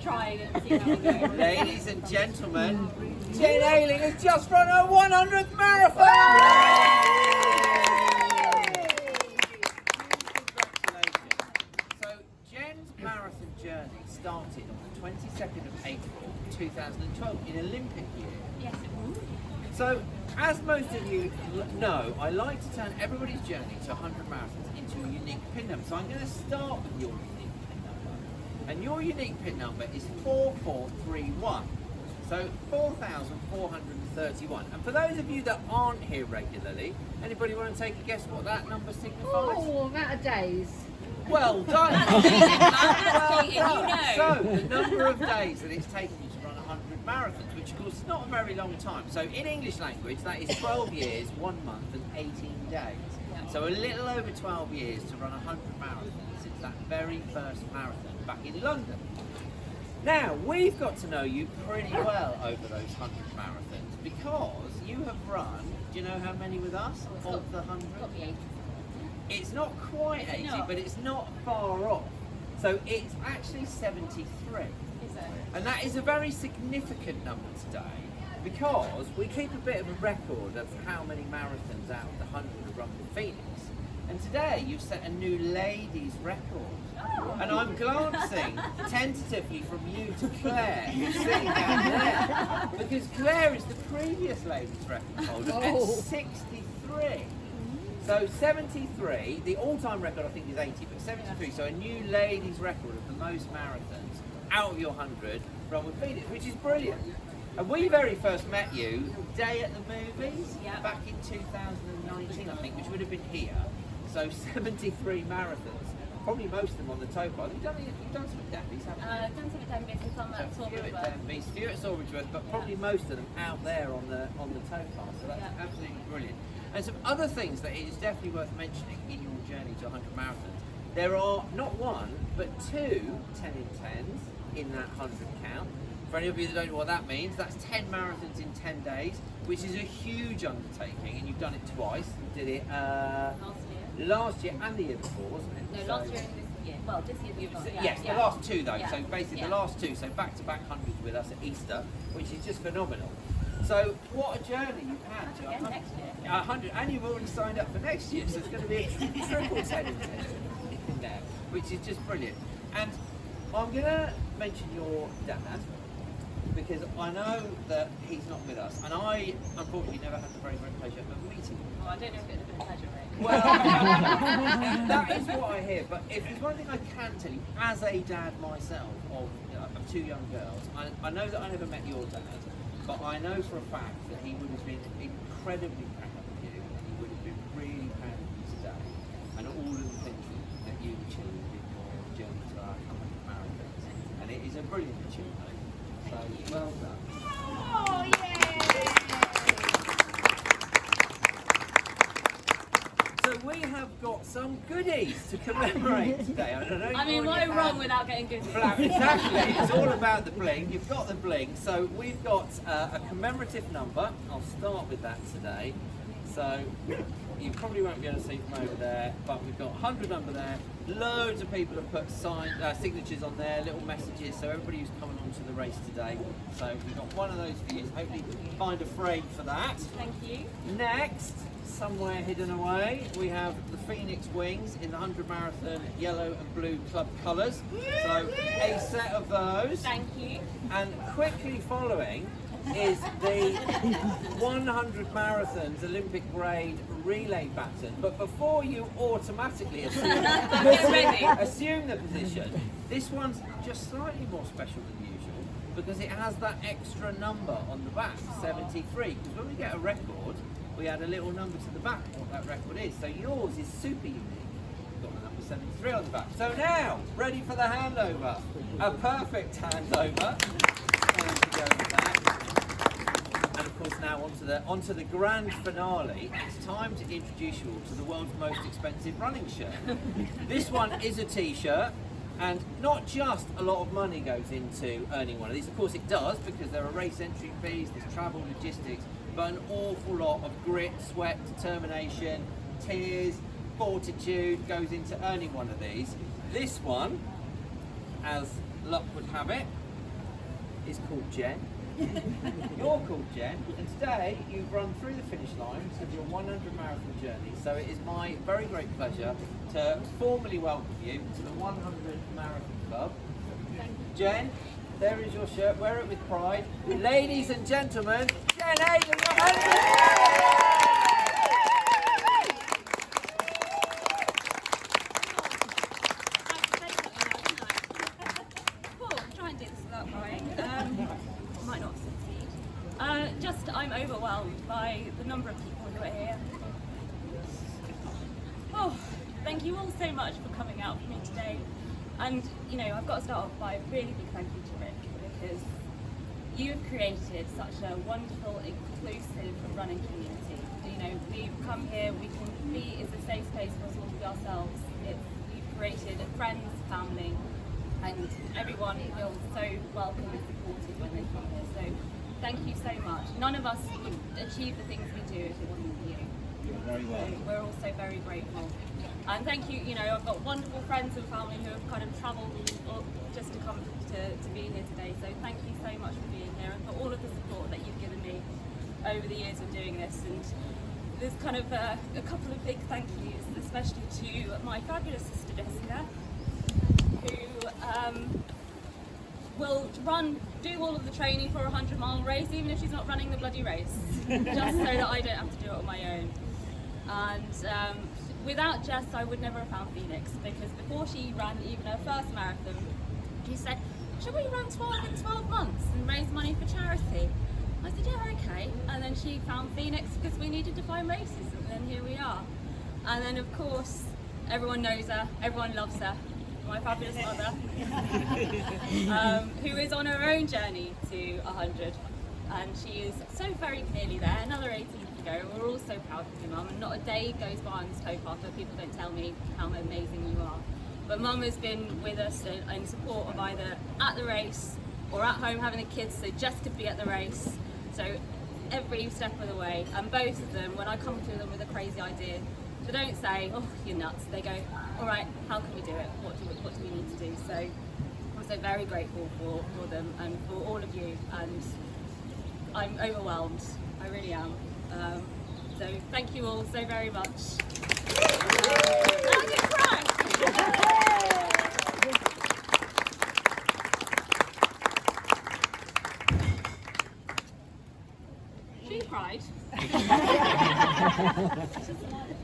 trying it and see how we go. Ladies and gentlemen, Jen Ayling has just run her 100th marathon! Congratulations. So Jen's marathon journey started on the 22nd of April 2012 in Olympic year. Yes, it was. So, as most of you know, I like to turn everybody's journey to 100 marathons into a unique pin number. So I'm going to start with your unique pin number. And your unique pin number is 4431. So 4,431. And for those of you that aren't here regularly, anybody want to take a guess what that number signifies? Oh, amount of days. Well done! That's cheating, you know. So, the number of days that it's taken you to run 100 marathons, which of course is not a very long time. So in English language, that is 12 years, 1 month and 18 days. So a little over 12 years to run 100 marathons since that very first marathon back in London. Now, we've got to know you pretty well over those 100 marathons because you have run, do you know how many with us of the 100? Got the 80. It's not quite 80, not? but it's not far off. So it's actually 73. Is it? And that is a very significant number today because we keep a bit of a record of how many marathons out of the 100 are run with Phoenix. And today you've set a new ladies record. And I'm glancing tentatively from you to Claire, who's sitting down there. Because Claire is the previous ladies record holder at 63. So 73, the all-time record I think is 80, but 73, so a new ladies record of the most marathons out of your 100 run with Phoenix, which is brilliant. And we very first met you day at the movies back in 2019, I think, which would have been here. So 73 marathons, probably most of them on the tow path. You've done some at Danby's, haven't you? Done some at Danby's and some at Sawbridgeworth. Few at Sawbridgeworth, but probably most of them out there on the tow path. So that's absolutely brilliant. And some other things that it is definitely worth mentioning in your journey to 100 marathons. There are not one, but two 10 in 10s in that 100 count. For any of you that don't know what that means, that's 10 marathons in 10 days, which is a huge undertaking, and you've done it twice. You did it last year and the year before, wasn't it? No, last year and this year. Well, this year before. Yes, the last two though. So basically the Yeah. last two, so back-to-back hundreds with us at Easter, which is just phenomenal. So what a journey you've had. To Again next year. 100, and you've already signed up for next year, so it's going to be a triple 10 in there, which is just brilliant. And I'm going to mention your dad, because I know that he's not with us, and I unfortunately never had the very great pleasure of meeting him. Oh, I don't know if it would have been a pleasure, Rick. Well, that is what I hear, but if there's one thing I can tell you, as a dad myself of two young girls, I know that I never met your dad, but I know for a fact that he would have been incredibly proud of you, and he would have been really proud of you today, and all of the things that you've achieved in your journey to our 100 marathons, and it is a brilliant achievement, so well done. Oh, yay! So we have got some goodies to commemorate today. I don't know. I mean, why wrong without getting good? Exactly, it's all about the bling. You've got the bling. So we've got a commemorative number. I'll start with that today. So you probably won't be able to see from over there, but we've got 100 number there. Loads of people have put signatures on there, little messages. So everybody who's coming onto the race today. So we've got one of those for you. So hopefully you can find a frame for that. Thank you. Next, somewhere hidden away, we have the Phoenix Wings in the 100 Marathon yellow and blue club colours. So a set of those. Thank you. And quickly following is the 100 Marathons Olympic grade relay baton. But before you automatically assume the position, this one's just slightly more special than usual because it has that extra number on the back, 73. Because when we get a record, we add a little number to the back of what that record is. So yours is super unique. Got the number 73 on the back. So now, ready for the handover. A perfect handover. Time to go with that. And of course now onto the grand finale. It's time to introduce you all to the world's most expensive running shirt. This one is a t-shirt. And not just a lot of money goes into earning one of these. Of course it does, because there are race entry fees, there's travel, logistics, but an awful lot of grit, sweat, determination, tears, fortitude goes into earning one of these. This one, as luck would have it, is called Jen. You're called Jen, and today you've run through the finish line of your 100 marathon journey. So it is my very great pleasure to formally welcome you to the 100 Marathon Club. Jen, there is your shirt. Wear it with pride. Ladies and gentlemen, Jen Hayden, your 100. Might not succeed. I'm overwhelmed by the number of people who are here. Oh, thank you all so much for coming out for me today. And, you know, I've got to start off by a really big thank you to Rick, because you have created such a wonderful, inclusive running community. You know, we've come here, we can be as a safe space for us all to be ourselves. You've created friends, family, and everyone feels so welcome and supported when they come here. So thank you so much. None of us would achieve the things we do if it wasn't for you. You're very welcome. So we're also very grateful. And thank you, you know, I've got wonderful friends and family who have kind of travelled just to come to be here today. So thank you so much for being here and for all of the support that you've given me over the years of doing this. And there's kind of a couple of big thank yous, especially to my fabulous sister Jessica, who will do all of the training for a 100-mile race, even if she's not running the bloody race, just so that I don't have to do it on my own. And without Jess, I would never have found Phoenix, because before she ran even her first marathon, she said, should we run 12 in 12 months and raise money for charity? I said, yeah, okay. And then she found Phoenix because we needed to find races, and then here we are. And then, of course, everyone knows her, everyone loves her. My fabulous mother, who is on her own journey to 100, and she is so very clearly there. Another 18 to go. We're all so proud of you, Mum, and not a day goes by on this toe path that people don't tell me how amazing you are. But Mum has been with us in support of either at the race or at home having the kids, so Jess could be at the race. So every step of the way, and both of them, when I come to them with a crazy idea, they don't say, oh, you're nuts. They go, all right, how can we do it? What do we need to do? So I'm so very grateful for them and for all of you. And I'm overwhelmed. I really am. So thank you all so very much.